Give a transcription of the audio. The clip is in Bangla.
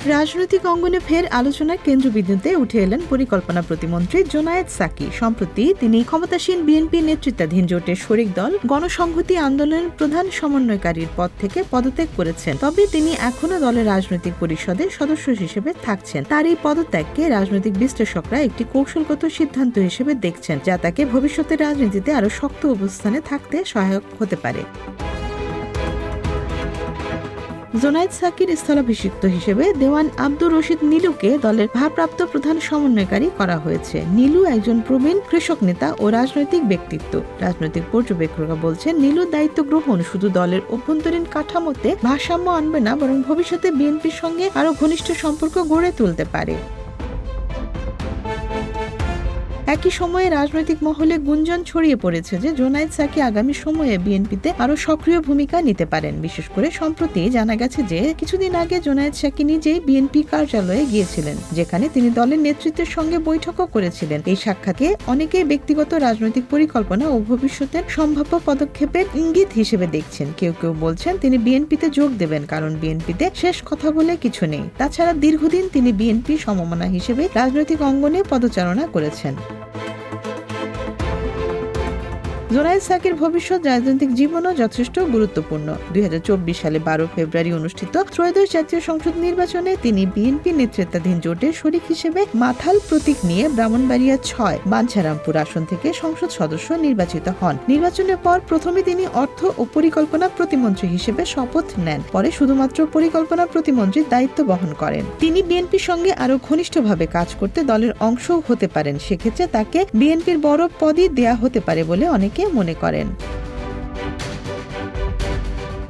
রাজনৈতিক অঙ্গনে ফের আলোচনার কেন্দ্রবিন্দুতে উঠে এলেন পরিকল্পনা প্রতিমন্ত্রী জোনায়েদ সাকি। সম্প্রতি তিনি ক্ষমতাসীন বিএনপি নেতৃত্বাধীন জোটের শরিক দল গণসংহতি আন্দোলনের প্রধান সমন্বয়কারীর পদ থেকে পদত্যাগ করেছেন। তবে তিনি এখনো দলের রাজনৈতিক পরিষদের সদস্য হিসেবে থাকছেন। তার এই পদত্যাগকে রাজনৈতিক বিশ্লেষকরা একটি কৌশলগত সিদ্ধান্ত হিসেবে দেখছেন, যা তাকে ভবিষ্যতের রাজনীতিতে আরও শক্ত অবস্থানে থাকতে সহায়ক হতে পারে। জোনায়েদ সাকির স্থলাভিষিক্ত হিসেবে দেওয়ান আব্দুর রশিদ নীলুকে দলের ভারপ্রাপ্ত প্রধান সমন্বয়কারী করা হয়েছে। নীলু একজন প্রবীণ কৃষক নেতা ও রাজনৈতিক ব্যক্তিত্ব। রাজনৈতিক পর্যবেক্ষকরা বলছেন, নীলুর দায়িত্ব গ্রহণ শুধু দলের অভ্যন্তরীণ কাঠামোতে ভারসাম্য আনবে না, বরং ভবিষ্যতে বিএনপির সঙ্গে আরও ঘনিষ্ঠ সম্পর্ক গড়ে তুলতে পারে। একই সময়ে রাজনৈতিক মহলে গুঞ্জন ছড়িয়ে পড়েছে যে জোনায়েদ সাকি আগামী সময়ে বিএনপিতে আরো সক্রিয় ভূমিকা নিতে পারেন। বিশেষ করে সম্প্রতি জানা গেছে যে কিছুদিন আগে জোনায়েদ সাকি নিজেই বিএনপি কার্যালয়ে গিয়েছিলেন, যেখানে তিনি দলের নেতৃত্বের সঙ্গে বৈঠকও করেছিলেন। এই সাক্ষাৎকে অনেকেই ব্যক্তিগত রাজনৈতিক পরিকল্পনা ও ভবিষ্যতের সম্ভাব্য পদক্ষেপের ইঙ্গিত হিসেবে দেখছেন। কেউ কেউ বলছেন তিনি বিএনপিতে যোগ দেবেন, কারণ বিএনপিতে শেষ কথা বলে কিছু নেই। তাছাড়া দীর্ঘদিন তিনি বিএনপি সমমনা হিসেবে রাজনৈতিক অঙ্গনে পদচারণা করেছেন। জোনায়েদ সাকির ভবিষ্যৎ রাজনৈতিক জীবনও যথেষ্ট গুরুত্বপূর্ণ। 2024 সালে 12 ফেব্রুয়ারি অনুষ্ঠিত ত্রয়োদশ জাতীয় সংসদ নির্বাচনে তিনি বিএনপি নেতৃত্বাধীন জোটের শরিক হিসেবে মাথাল প্রতীক নিয়ে ব্রাহ্মণবাড়িয়া 6 বাঞ্ছারামপুর আসন থেকে সংসদ সদস্য নির্বাচিত হন। নির্বাচনের পর প্রথমে তিনি অর্থ ও পরিকল্পনা প্রতিমন্ত্রী হিসেবে শপথ নেন, পরে শুধুমাত্র পরিকল্পনা প্রতিমন্ত্রীর দায়িত্ব বহন করেন। তিনি বিএনপির সঙ্গে আরো ঘনিষ্ঠভাবে কাজ করতে দলের অংশও হতে পারেন। সেক্ষেত্রে তাকে বিএনপির বড় পদই দেয়া হতে পারে বলে অনেকে মনে করেন।